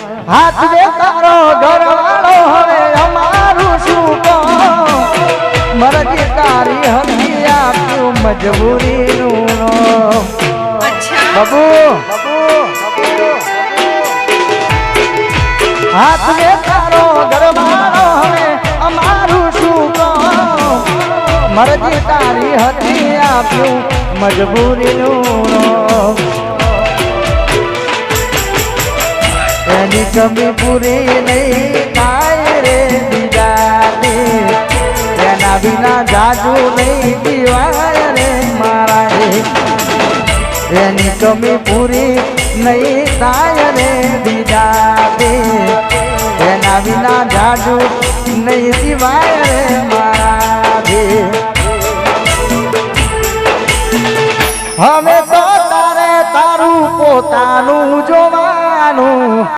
હાથ દે તારો ઘરવાળો હવે અમારું શું કહો મરજી તારી હતી આપ્યું મજબૂરીનું બાબુ હાથ દે તારો ઘરવાળો હવે અમારું શું કહો મરજી તારી હતી આપ્યું મજબૂરીનું એની કમી પૂરી નહીં થાય રે બીજાની એના વિના જાજુ નહીં દીવાય રે મારા એની કમી પૂરી નહીં થાય રે બીજાની એના વિના જાજુ નહીં દીવાય રે